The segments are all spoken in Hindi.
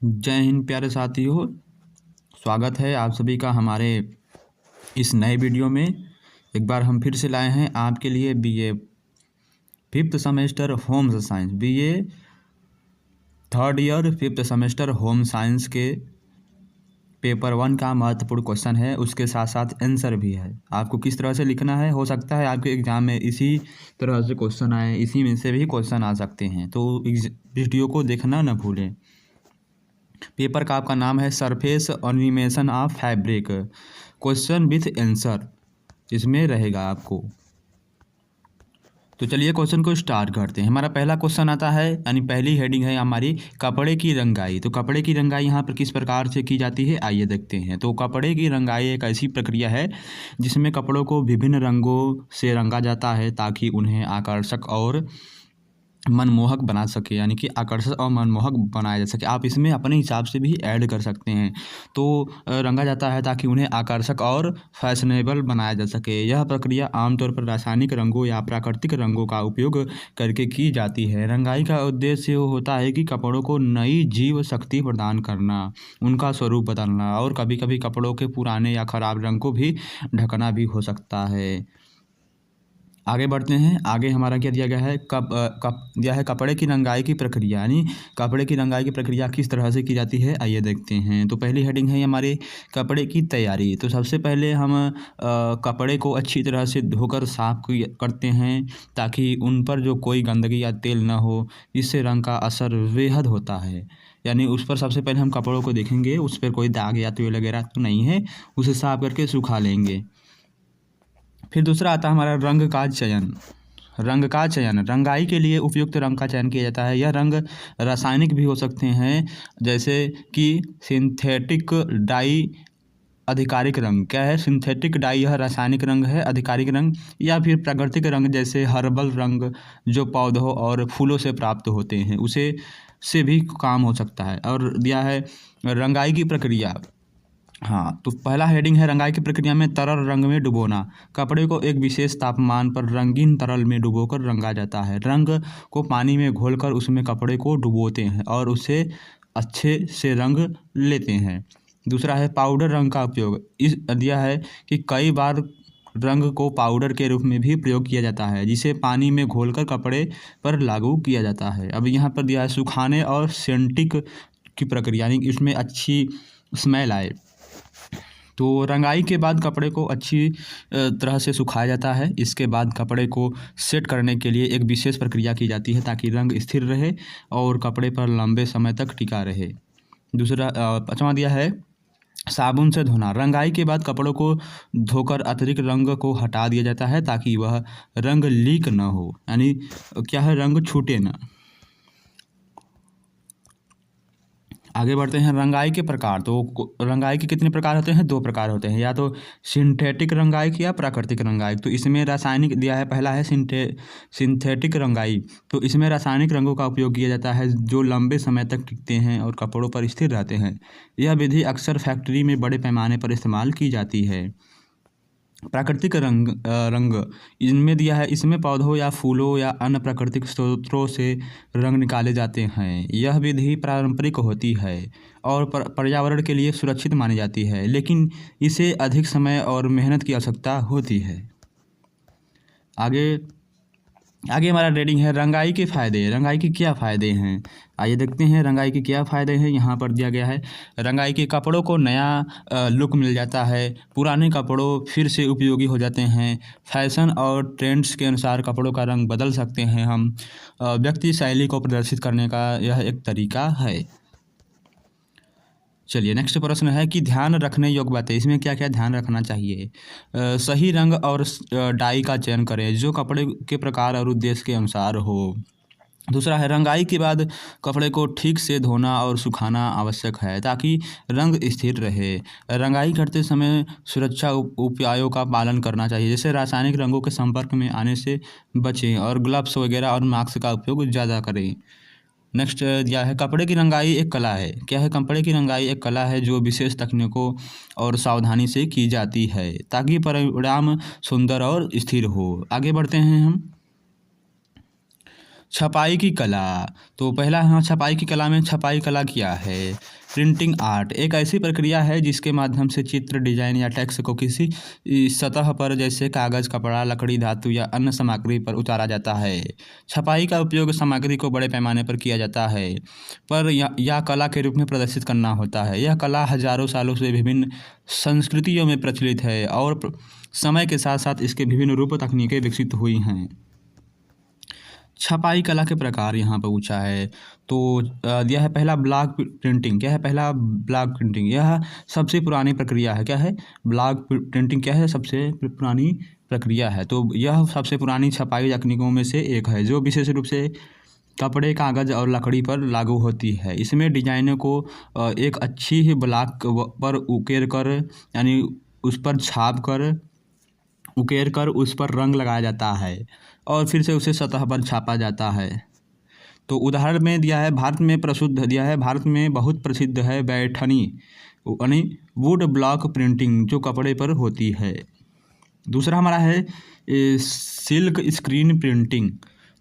जय हिंद प्यारे साथियों। स्वागत है आप सभी का हमारे इस नए वीडियो में। एक बार हम फिर से लाए हैं आपके लिए BA fifth semester home science, BA third year fifth semester home science के पेपर 1 का महत्वपूर्ण क्वेश्चन है। उसके साथ साथ आंसर भी है। आपको किस तरह से लिखना है, हो सकता है आपके एग्जाम में इसी तरह से क्वेश्चन आए, इसी में से भी क्वेश्चन आ सकते हैं, तो इस वीडियो को देखना न भूलें। पेपर का आपका नाम है surface animation of fabric, question with answer इसमें रहेगा आपको। तो चलिए क्वेश्चन को स्टार्ट करते हैं। हमारा पहला क्वेश्चन आता है, यानी पहली हेडिंग है हमारी कपड़े की रंगाई। तो कपड़े की रंगाई यहाँ पर किस प्रकार से की जाती है, आइए देखते हैं। तो कपड़े की रंगाई एक ऐसी प्रक्रिया है जिसमें कपड़ों को विभिन्न रंगों से रंगा जाता है ताकि उन्हें आकर्षक और मनमोहक बना सके, यानी कि आकर्षक और मनमोहक बनाया जा सके। आप इसमें अपने हिसाब से भी ऐड कर सकते हैं। तो रंगा जाता है ताकि उन्हें आकर्षक और फैशनेबल बनाया जा सके। यह प्रक्रिया आमतौर पर रासायनिक रंगों या प्राकृतिक रंगों का उपयोग करके की जाती है। रंगाई का उद्देश्य होता है कि कपड़ों को नई जीव शक्ति प्रदान करना, उनका स्वरूप बदलना और कभी कभी कपड़ों के पुराने या खराब रंग को भी ढकना भी हो सकता है। आगे बढ़ते हैं। आगे हमारा क्या दिया गया है, दिया है कपड़े की रंगाई की प्रक्रिया, यानी कपड़े की रंगाई की प्रक्रिया किस तरह से की जाती है, आइए देखते हैं। तो पहली हेडिंग है हमारे कपड़े की तैयारी। तो सबसे पहले हम कपड़े को अच्छी तरह से धोकर साफ करते हैं ताकि उन पर जो कोई गंदगी या तेल ना हो। इससे रंग का असर बेहद होता है। यानी उस पर सबसे पहले हम कपड़ों को देखेंगे, उस पर कोई दाग या तेल वगैरह तो नहीं है, उसे साफ करके सुखा लेंगे। फिर दूसरा आता है हमारा रंग का चयन। रंग का चयन, रंगाई के लिए उपयुक्त रंग का चयन किया जाता है। यह रंग रासायनिक भी हो सकते हैं, जैसे कि सिंथेटिक डाई। आधिकारिक रंग क्या है, सिंथेटिक डाई यह रासायनिक रंग है, आधिकारिक रंग, या फिर प्राकृतिक रंग जैसे हर्बल रंग जो पौधों और फूलों से प्राप्त होते हैं, उसे से भी काम हो सकता है। और दिया है रंगाई की प्रक्रिया। हाँ, तो पहला हेडिंग है रंगाई की प्रक्रिया में तरल रंग में डुबोना। कपड़े को एक विशेष तापमान पर रंगीन तरल में डुबोकर रंगा जाता है। रंग को पानी में घोलकर उसमें कपड़े को डुबोते हैं और उसे अच्छे से रंग लेते हैं। दूसरा है पाउडर रंग का उपयोग। इस दिया है कि कई बार रंग को पाउडर के रूप में भी प्रयोग किया जाता है, जिसे पानी में घोलकर कपड़े पर लागू किया जाता है। अब यहाँ पर दिया है सुखाने और सेंटिक की प्रक्रिया, यानी कि इसमें अच्छी स्मेल आए। तो रंगाई के बाद कपड़े को अच्छी तरह से सुखाया जाता है। इसके बाद कपड़े को सेट करने के लिए एक विशेष प्रक्रिया की जाती है ताकि रंग स्थिर रहे और कपड़े पर लंबे समय तक टिका रहे। दूसरा पाँचवां दिया है साबुन से धोना। रंगाई के बाद कपड़ों को धोकर अतिरिक्त रंग को हटा दिया जाता है ताकि वह रंग लीक ना हो, यानी क्या है, रंग छूटे ना। आगे बढ़ते हैं रंगाई के प्रकार। तो रंगाई के कितने प्रकार होते हैं, 2 प्रकार होते हैं, या तो सिंथेटिक रंगाई या प्राकृतिक रंगाई। तो इसमें रासायनिक दिया है, पहला है सिंथेटिक रंगाई। तो इसमें रासायनिक रंगों का उपयोग किया जाता है जो लंबे समय तक टिकते हैं और कपड़ों पर स्थिर रहते हैं। यह विधि अक्सर फैक्ट्री में बड़े पैमाने पर इस्तेमाल की जाती है। प्राकृतिक रंग इनमें दिया है, इसमें पौधों या फूलों या अन्य प्राकृतिक स्रोतों से रंग निकाले जाते हैं। यह विधि पारंपरिक होती है और पर्यावरण के लिए सुरक्षित मानी जाती है, लेकिन इसे अधिक समय और मेहनत की आवश्यकता होती है। आगे आगे हमारा रेडिंग है रंगाई के फ़ायदे। रंगाई के क्या फ़ायदे हैं, आइए देखते हैं रंगाई के क्या फ़ायदे हैं। यहाँ पर दिया गया है रंगाई के कपड़ों को नया लुक मिल जाता है। पुराने कपड़ों फिर से उपयोगी हो जाते हैं। फैशन और ट्रेंड्स के अनुसार कपड़ों का रंग बदल सकते हैं हम। व्यक्ति शैली को प्रदर्शित करने का यह एक तरीका है। चलिए नेक्स्ट प्रश्न है कि ध्यान रखने योग्य बातें। इसमें क्या क्या ध्यान रखना चाहिए। सही रंग और डाई का चयन करें जो कपड़े के प्रकार और उद्देश्य के अनुसार हो। दूसरा है रंगाई के बाद कपड़े को ठीक से धोना और सुखाना आवश्यक है ताकि रंग स्थिर रहे। रंगाई करते समय सुरक्षा उपायों का पालन करना चाहिए, जैसे रासायनिक रंगों के संपर्क में आने से बचें और ग्लव्स वगैरह और मास्क का उपयोग ज़्यादा करें। नेक्स्ट दिया है कपड़े की रंगाई एक कला है। क्या है, कपड़े की रंगाई एक कला है जो विशेष तकनीकों और सावधानी से की जाती है ताकि परिणाम सुंदर और स्थिर हो। आगे बढ़ते हैं हम। छपाई की कला। तो पहला यहाँ छपाई की कला में छपाई कला क्या है? प्रिंटिंग आर्ट एक ऐसी प्रक्रिया है जिसके माध्यम से चित्र, डिजाइन या टेक्स्ट को किसी सतह पर जैसे कागज़, कपड़ा, लकड़ी, धातु या अन्य सामग्री पर उतारा जाता है। छपाई का उपयोग सामग्री को बड़े पैमाने पर किया जाता है पर या कला के रूप में प्रदर्शित करना होता है। यह कला हजारों सालों से विभिन्न संस्कृतियों में प्रचलित है और समय के साथ साथ इसके विभिन्न रूप तकनीकें विकसित हुई हैं। छपाई कला के प्रकार यहाँ पर पूछा है। तो यह है पहला ब्लॉक प्रिंटिंग। क्या है पहला? Block printing. यह सबसे पुरानी प्रक्रिया है। क्या है? ब्लॉक प्रिंटिंग क्या है? सबसे पुरानी प्रक्रिया है। तो यह सबसे पुरानी छपाई तकनीकों में से एक है जो विशेष रूप से कपड़े, कागज़ और लकड़ी पर लागू होती है। इसमें डिजाइनों को एक अच्छी ही ब्लॉक पर उकेर कर यानी उस पर छाप कर उकेर कर उस पर रंग लगाया जाता है और फिर से उसे सतह पर छापा जाता है। तो उदाहरण में दिया है भारत में प्रसिद्ध दिया है भारत में बहुत प्रसिद्ध है बैठनी यानी वुड ब्लॉक प्रिंटिंग जो कपड़े पर होती है। दूसरा हमारा है सिल्क स्क्रीन प्रिंटिंग।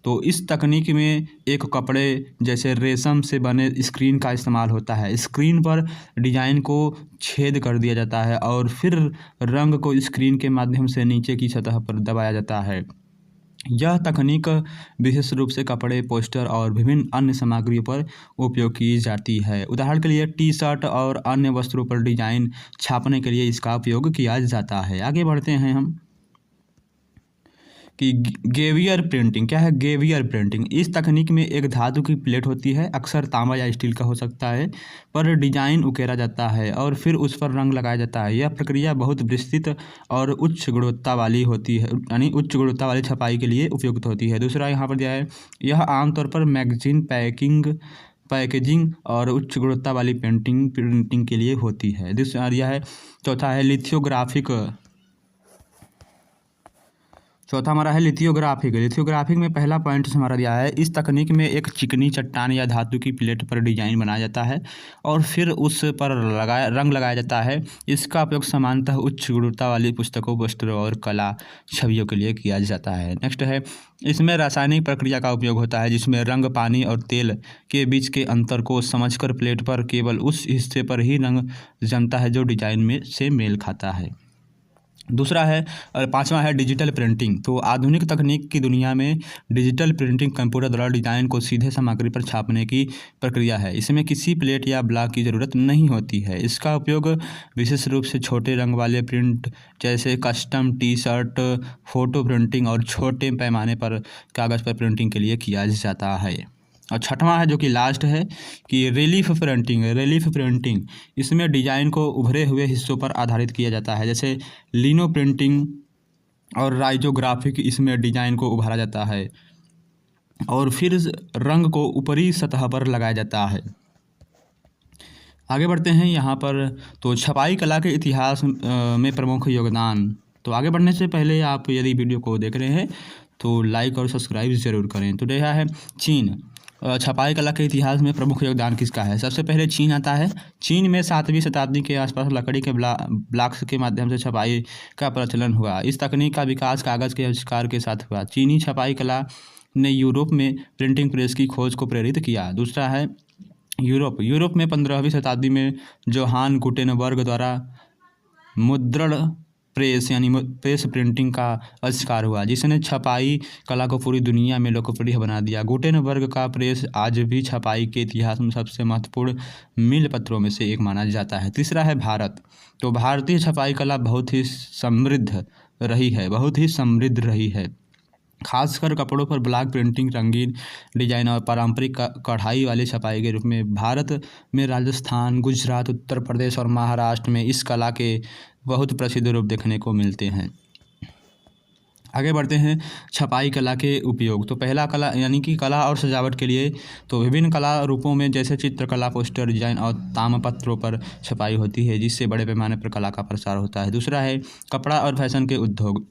तो इस तकनीक में एक कपड़े जैसे रेशम से बने स्क्रीन का इस्तेमाल होता है। स्क्रीन पर डिजाइन को छेद कर दिया जाता है और फिर रंग को स्क्रीन के माध्यम से नीचे की सतह पर दबाया जाता है। यह तकनीक विशेष रूप से कपड़े, पोस्टर और विभिन्न अन्य सामग्रियों पर उपयोग की जाती है। उदाहरण के लिए टी शर्ट और अन्य वस्त्रों पर डिजाइन छापने के लिए इसका उपयोग किया जाता है। आगे बढ़ते हैं हम कि गेवियर प्रिंटिंग। क्या है गेवियर प्रिंटिंग? इस तकनीक में एक धातु की प्लेट होती है, अक्सर तांबा या स्टील का हो सकता है, पर डिजाइन उकेरा जाता है और फिर उस पर रंग लगाया जाता है। यह प्रक्रिया बहुत विस्तृत और उच्च गुणवत्ता वाली होती है यानी उच्च गुणवत्ता वाली छपाई के लिए उपयुक्त होती है। दूसरा यहाँ पर दिया है यह आमतौर पर मैगजीन पैकेजिंग और उच्च गुणवत्ता वाली प्रिंटिंग के लिए होती है। दूसरा यह है चौथा है लिथियोग्राफिक। चौथा हमारा है लिथियोग्राफिक। लिथियोग्राफिक में पहला पॉइंट हमारा दिया है इस तकनीक में एक चिकनी चट्टान या धातु की प्लेट पर डिजाइन बनाया जाता है और फिर उस पर रंग लगाया जाता है। इसका उपयोग सामान्यतः उच्च गुणवत्ता वाली पुस्तकों, पोस्टरों और कला छवियों के लिए किया जाता है। नेक्स्ट है इसमें रासायनिक प्रक्रिया का उपयोग होता है जिसमें रंग, पानी और तेल के बीच के अंतर को समझकर प्लेट पर केवल उस हिस्से पर ही रंग जमता है जो डिजाइन में से मेल खाता है। दूसरा है और पांचवा है डिजिटल प्रिंटिंग। तो आधुनिक तकनीक की दुनिया में डिजिटल प्रिंटिंग कंप्यूटर द्वारा डिजाइन को सीधे सामग्री पर छापने की प्रक्रिया है। इसमें किसी प्लेट या ब्लॉक की ज़रूरत नहीं होती है। इसका उपयोग विशेष रूप से छोटे रंग वाले प्रिंट जैसे custom T shirt, photo printing और छोटे पैमाने पर कागज़ पर प्रिंटिंग के लिए किया जाता है। और छठवां है जो कि लास्ट है कि रिलीफ प्रिंटिंग। इसमें डिजाइन को उभरे हुए हिस्सों पर आधारित किया जाता है जैसे लिनो प्रिंटिंग और राइजोग्राफिक। इसमें डिजाइन को उभारा जाता है और फिर रंग को ऊपरी सतह पर लगाया जाता है। आगे बढ़ते हैं यहाँ पर। तो छपाई कला के इतिहास में प्रमुख योगदान। तो आगे बढ़ने से पहले आप यदि वीडियो को देख रहे हैं तो लाइक और सब्सक्राइब ज़रूर करें। तो यह है चीन। छपाई कला के इतिहास में प्रमुख योगदान किसका है? सबसे पहले चीन आता है। चीन में 7वीं शताब्दी के आसपास लकड़ी के ब्लॉक्स के माध्यम से छपाई का प्रचलन हुआ। इस तकनीक का विकास कागज़ के आविष्कार के साथ हुआ। चीनी छपाई कला ने यूरोप में प्रिंटिंग प्रेस की खोज को प्रेरित किया। दूसरा है यूरोप में 15वीं शताब्दी में जोहान गुटेनबर्ग द्वारा मुद्रण प्रेस यानी प्रेस प्रिंटिंग का आविष्कार हुआ जिसने छपाई कला को पूरी दुनिया में लोकप्रिय बना दिया। गुटेनबर्ग का प्रेस आज भी छपाई के इतिहास में सबसे महत्वपूर्ण मील पत्रों में से एक माना जाता है। तीसरा है भारत। तो भारतीय छपाई कला बहुत ही समृद्ध रही है खासकर कपड़ों पर ब्लॉक प्रिंटिंग, रंगीन डिजाइन और पारंपरिक कढ़ाई वाली छपाई के रूप में। भारत में राजस्थान, गुजरात, उत्तर प्रदेश और महाराष्ट्र में इस कला के बहुत प्रसिद्ध रूप देखने को मिलते हैं। आगे बढ़ते हैं छपाई कला के उपयोग। तो पहला कला यानी कि कला और सजावट के लिए। तो विभिन्न कला रूपों में जैसे चित्रकला, पोस्टर डिजाइन और तामपत्रों पर छपाई होती है जिससे बड़े पैमाने पर कला का प्रसार होता है। दूसरा है कपड़ा और फैशन के उद्योग।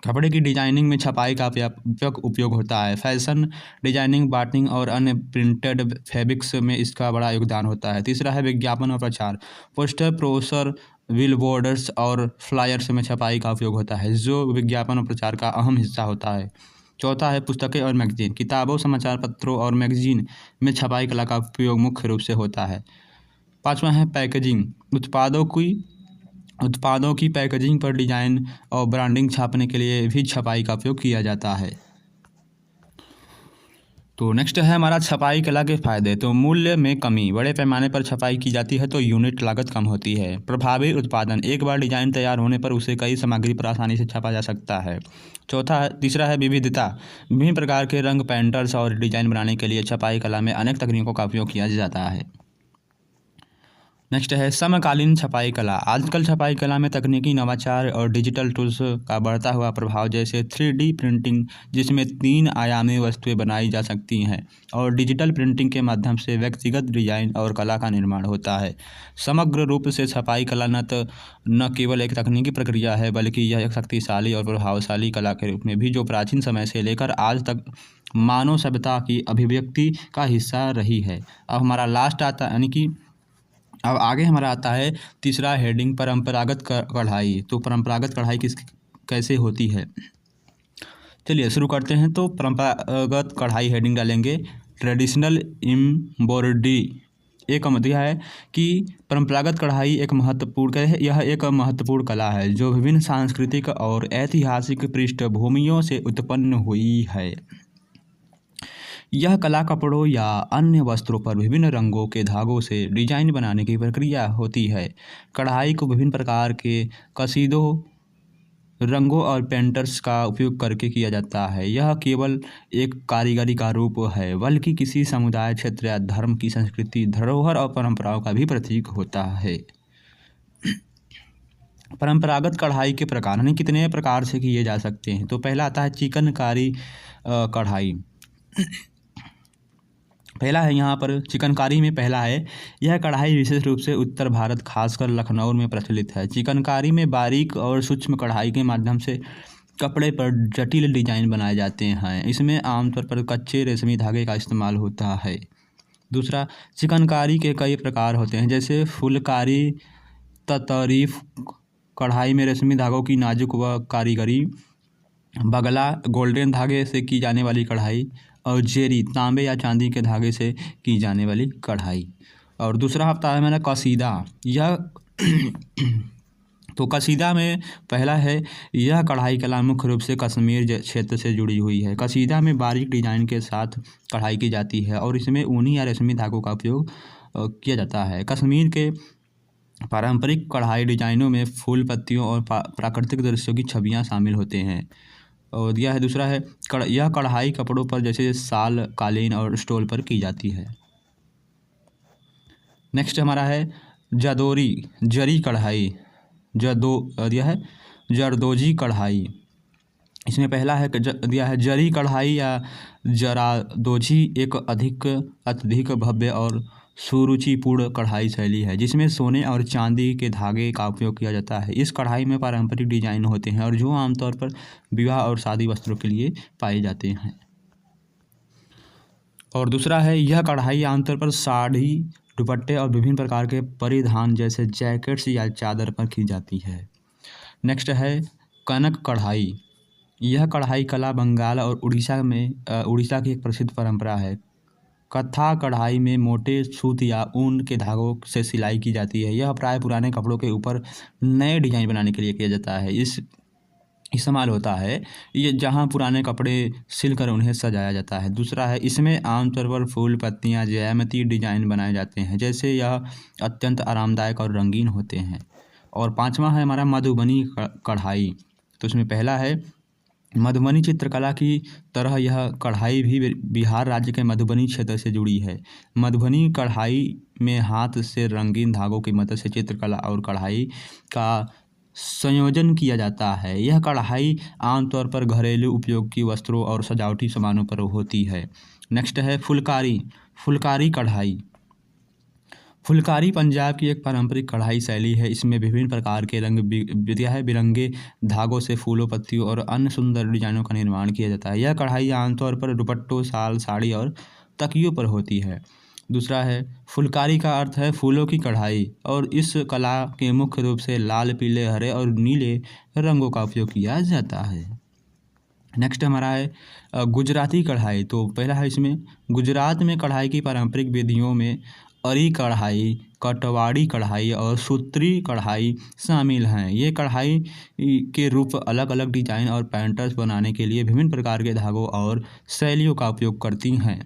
कपड़े की डिजाइनिंग में छपाई का व्यापक उपयोग होता है। फैशन डिजाइनिंग, बॉटनिंग और अन्य प्रिंटेड फैब्रिक्स में इसका बड़ा योगदान होता है। तीसरा है विज्ञापन और प्रचार। पोस्टर, ब्रोशर, बिलबोर्ड्स और फ्लायर्स में छपाई का उपयोग होता है जो विज्ञापन और प्रचार का अहम हिस्सा होता है। चौथा है पुस्तकें और मैगजीन। किताबों, समाचार पत्रों और मैगजीन में छपाई कला का उपयोग मुख्य रूप से होता है। पाँचवा है पैकेजिंग। उत्पादों की पैकेजिंग पर डिजाइन और ब्रांडिंग छापने के लिए भी छपाई का उपयोग किया जाता है। तो नेक्स्ट है हमारा छपाई कला के फायदे। तो मूल्य में कमी। बड़े पैमाने पर छपाई की जाती है तो यूनिट लागत कम होती है। प्रभावी उत्पादन। एक बार डिजाइन तैयार होने पर उसे कई सामग्री पर आसानी से छापा जा सकता है। तीसरा है विविधता। विभिन्न प्रकार के रंग, पैटर्न्स और डिजाइन बनाने के लिए छपाई कला में अनेक तकनीकों का उपयोग किया जाता है। नेक्स्ट है समकालीन छपाई कला। आजकल छपाई कला में तकनीकी नवाचार और डिजिटल टूल्स का बढ़ता हुआ प्रभाव, जैसे 3D प्रिंटिंग जिसमें 3 आयामी वस्तुएं बनाई जा सकती हैं, और डिजिटल प्रिंटिंग के माध्यम से व्यक्तिगत डिजाइन और कला का निर्माण होता है। समग्र रूप से छपाई कला न केवल एक तकनीकी प्रक्रिया है, बल्कि यह एक शक्तिशाली और प्रभावशाली कला के रूप में भी, जो प्राचीन समय से लेकर आज तक मानव सभ्यता की अभिव्यक्ति का हिस्सा रही है। अब हमारा लास्ट आता है, यानी कि अब आगे हमारा आता है तीसरा हेडिंग, परंपरागत कढ़ाई। तो परंपरागत कढ़ाई कैसे होती है, चलिए शुरू करते हैं। तो परंपरागत कढ़ाई हेडिंग डालेंगे ट्रेडिशनल एम्ब्रॉयडरी। एक मतलब है कि परंपरागत कढ़ाई यह एक महत्वपूर्ण कला है जो विभिन्न सांस्कृतिक और ऐतिहासिक पृष्ठभूमियों से उत्पन्न हुई है। यह कला कपड़ों या अन्य वस्त्रों पर विभिन्न रंगों के धागों से डिजाइन बनाने की प्रक्रिया होती है। कढ़ाई को विभिन्न प्रकार के कसीदों, रंगों और पेंटर्स का उपयोग करके किया जाता है। यह केवल एक कारीगरी का रूप है, बल्कि किसी समुदाय, क्षेत्र या धर्म की संस्कृति, धरोहर और परंपराओं का भी प्रतीक होता है। परंपरागत कढ़ाई के प्रकार, यानी कितने प्रकार से किए जा सकते हैं। तो पहला आता है चिकनकारी कढ़ाई। पहला है यहाँ पर चिकनकारी में पहला है, यह कढ़ाई विशेष रूप से उत्तर भारत, खासकर लखनऊ में प्रचलित है। चिकनकारी में बारीक और सूक्ष्म कढ़ाई के माध्यम से कपड़े पर जटिल डिजाइन बनाए जाते हैं। इसमें आमतौर पर कच्चे रेशमी धागे का इस्तेमाल होता है। दूसरा, चिकनकारी के कई प्रकार होते हैं, जैसे फुलकारी, ततरीफ कढ़ाई में रेशमी धागों की नाजुक व कारीगरी, बगला गोल्डन धागे से की जाने वाली कढ़ाई, और जेरी तांबे या चांदी के धागे से की जाने वाली कढ़ाई। और दूसरा हफ्ता है मेरा कसीदा। यह तो कसीदा में पहला है, यह कढ़ाई कला मुख्य रूप से कश्मीर क्षेत्र से जुड़ी हुई है। कसीदा में बारीक डिजाइन के साथ कढ़ाई की जाती है और इसमें ऊनी या रेशमी धागों का उपयोग किया जाता है। कश्मीर के पारंपरिक कढ़ाई डिजाइनों में फूल, पत्तियों और प्राकृतिक दृश्यों की छवियाँ शामिल होते हैं। और यह है दूसरा है यह कढ़ाई कपड़ों पर जैसे शाल, कालीन और स्टोल पर की जाती है। नेक्स्ट हमारा है जरी कढ़ाई। यह है जरदोजी कढ़ाई। इसमें पहला है दिया है जरी कढ़ाई या जरादोजी, एक अत्यधिक भव्य और सुरुचिपूर्ण कढ़ाई शैली है जिसमें सोने और चांदी के धागे का उपयोग किया जाता है। इस कढ़ाई में पारंपरिक डिजाइन होते हैं और जो आमतौर पर विवाह और शादी वस्त्रों के लिए पाए जाते हैं। और दूसरा है, यह कढ़ाई आमतौर पर साड़ी, दुपट्टे और विभिन्न प्रकार के परिधान जैसे जैकेट्स या चादर पर की जाती है। नेक्स्ट है कनक कढ़ाई। यह कढ़ाई कला बंगाल और उड़ीसा की एक प्रसिद्ध परंपरा है। कत्था कढ़ाई में मोटे सूत या ऊन के धागों से सिलाई की जाती है। यह प्राय पुराने कपड़ों के ऊपर नए डिजाइन बनाने के लिए किया जाता है। इस्तेमाल होता है ये जहां पुराने कपड़े सिलकर उन्हें सजाया जाता है। दूसरा है, इसमें आमतौर पर फूल, पत्तियां, ज्यामितीय डिजाइन बनाए जाते हैं, जैसे यह अत्यंत आरामदायक और रंगीन होते हैं। और पांचवा है हमारा मधुबनी कढ़ाई। तो इसमें पहला है, मधुबनी चित्रकला की तरह यह कढ़ाई भी बिहार राज्य के मधुबनी क्षेत्र से जुड़ी है। मधुबनी कढ़ाई में हाथ से रंगीन धागों की मदद से चित्रकला और कढ़ाई का संयोजन किया जाता है। यह कढ़ाई आमतौर पर घरेलू उपयोग की वस्त्रों और सजावटी सामानों पर होती है। नेक्स्ट है फुलकारी कढ़ाई। फुलकारी पंजाब की एक पारंपरिक कढ़ाई शैली है। इसमें विभिन्न प्रकार के रंग बिरंगे धागों से फूलों, पत्तियों और अन्य सुंदर डिजाइनों का निर्माण किया जाता है। यह कढ़ाई आमतौर पर दुपट्टों, शाल, साड़ी और तकियों पर होती है। दूसरा है, फुलकारी का अर्थ है फूलों की कढ़ाई, और इस कला के मुख्य रूप से लाल, पीले, हरे और नीले रंगों का उपयोग किया जाता है। नेक्स्ट हमारा है गुजराती कढ़ाई। तो पहला है इसमें, गुजरात में कढ़ाई की पारंपरिक विधियों में अरी कढ़ाई, कटवाड़ी कढ़ाई और सूत्री कढ़ाई शामिल हैं। ये कढ़ाई के रूप अलग अलग डिजाइन और पैटर्न्स बनाने के लिए विभिन्न प्रकार के धागों और शैलियों का उपयोग करती हैं।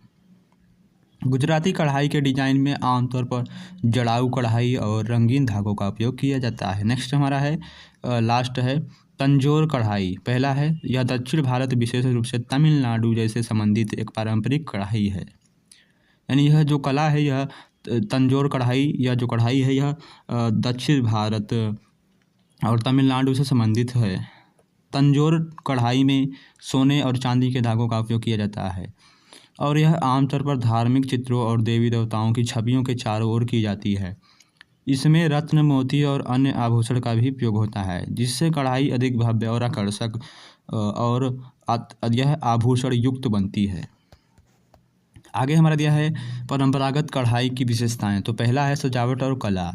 गुजराती कढ़ाई के डिजाइन में आमतौर पर जड़ाऊ कढ़ाई और रंगीन धागों का उपयोग किया जाता है। नेक्स्ट हमारा है लास्ट है तंजोर कढ़ाई। पहला है, यह दक्षिण भारत विशेष रूप से तमिलनाडु जैसे संबंधित एक पारंपरिक कढ़ाई है। यानी यह जो कला है, यह तंजोर कढ़ाई या जो कढ़ाई है, यह दक्षिण भारत और तमिलनाडु से संबंधित है। तंजोर कढ़ाई में सोने और चांदी के धागों का उपयोग किया जाता है और यह आमतौर पर धार्मिक चित्रों और देवी देवताओं की छवियों के चारों ओर की जाती है। इसमें रत्न, मोती और अन्य आभूषण का भी उपयोग होता है, जिससे कढ़ाई अधिक भव्य और आकर्षक और यह आभूषण युक्त बनती है। आगे हमारा दिया है परंपरागत कढ़ाई की विशेषताएं। तो पहला है सजावट और कला।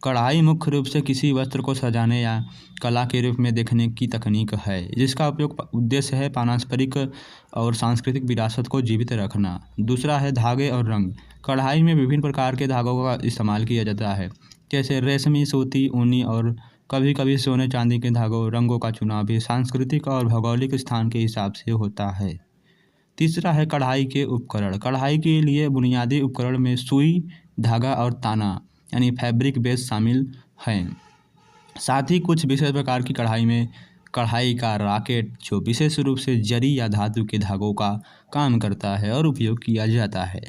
कढ़ाई मुख्य रूप से किसी वस्त्र को सजाने या कला के रूप में देखने की तकनीक है, जिसका उद्देश्य है पारंपरिक और सांस्कृतिक विरासत को जीवित रखना। दूसरा है धागे और रंग। कढ़ाई में विभिन्न प्रकार के धागों का इस्तेमाल किया जाता है, जैसे रेशमी, सूती, ऊनी और कभी कभी सोने चांदी के धागों। रंगों का चुनाव भी सांस्कृतिक और भौगोलिक स्थान के हिसाब से होता है। तीसरा है कढ़ाई के उपकरण। कढ़ाई के लिए बुनियादी उपकरण में सुई, धागा और ताना यानी फैब्रिक बेस शामिल हैं। साथ ही कुछ विशेष प्रकार की कढ़ाई में कढ़ाई का रॉकेट, जो विशेष रूप से जरी या धातु के धागों का काम करता है और उपयोग किया जाता है।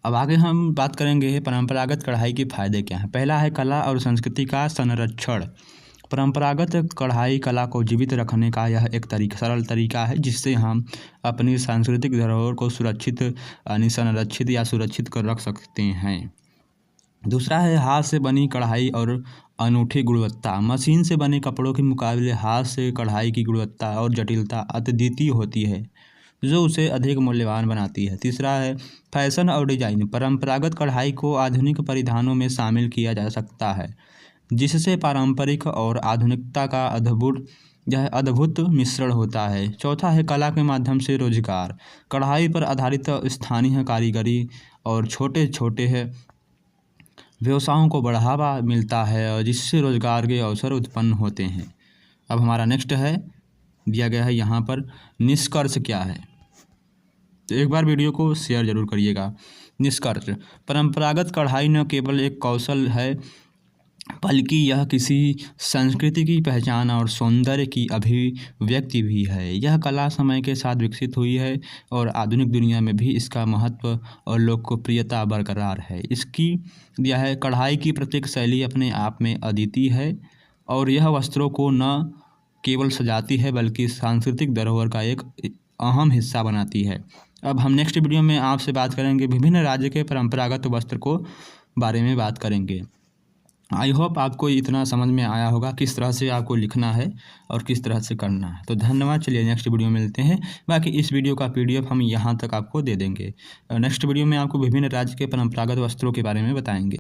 अब आगे हम बात करेंगे परंपरागत कढ़ाई के फायदे क्या हैं। पहला है कला और संस्कृति का संरक्षण। परंपरागत कढ़ाई कला को जीवित रखने का यह एक सरल तरीका है, जिससे हम अपनी सांस्कृतिक धरोहर को सुरक्षित यानी संरक्षित या सुरक्षित कर रख सकते हैं। दूसरा है हाथ से बनी कढ़ाई और अनूठी गुणवत्ता। मशीन से बने कपड़ों के मुकाबले हाथ से कढ़ाई की गुणवत्ता और जटिलता अद्वितीय होती है, जो उसे अधिक मूल्यवान बनाती है। तीसरा है फैशन और डिजाइन। परंपरागत कढ़ाई को आधुनिक परिधानों में शामिल किया जा सकता है, जिससे पारंपरिक और आधुनिकता का अद्भुत मिश्रण होता है। चौथा है कला के माध्यम से रोजगार। कढ़ाई पर आधारित स्थानीय कारीगरी और छोटे छोटे व्यवसायों को बढ़ावा मिलता है और जिससे रोजगार के अवसर उत्पन्न होते हैं। अब हमारा नेक्स्ट है दिया गया है यहाँ पर, निष्कर्ष क्या है। तो एक बार वीडियो को शेयर जरूर करिएगा। निष्कर्ष, परंपरागत कढ़ाई न केवल एक कौशल है, बल्कि यह किसी संस्कृति की पहचान और सौंदर्य की अभिव्यक्ति भी है। यह कला समय के साथ विकसित हुई है और आधुनिक दुनिया में भी इसका महत्व और लोकप्रियता बरकरार है। इसकी यह है कढ़ाई की प्रत्येक शैली अपने आप में अद्वितीय है और यह वस्त्रों को न केवल सजाती है, बल्कि सांस्कृतिक धरोहर का एक अहम हिस्सा बनाती है। अब हम नेक्स्ट वीडियो में आपसे बात करेंगे, विभिन्न राज्य के परंपरागत वस्त्र को बारे में बात करेंगे। आई होप आपको इतना समझ में आया होगा किस तरह से आपको लिखना है और किस तरह से करना है। तो धन्यवाद। चलिए नेक्स्ट वीडियो में मिलते हैं। बाकी इस वीडियो का PDF हम यहाँ तक आपको दे देंगे। नेक्स्ट वीडियो में आपको विभिन्न राज्य के परंपरागत वस्त्रों के बारे में बताएंगे।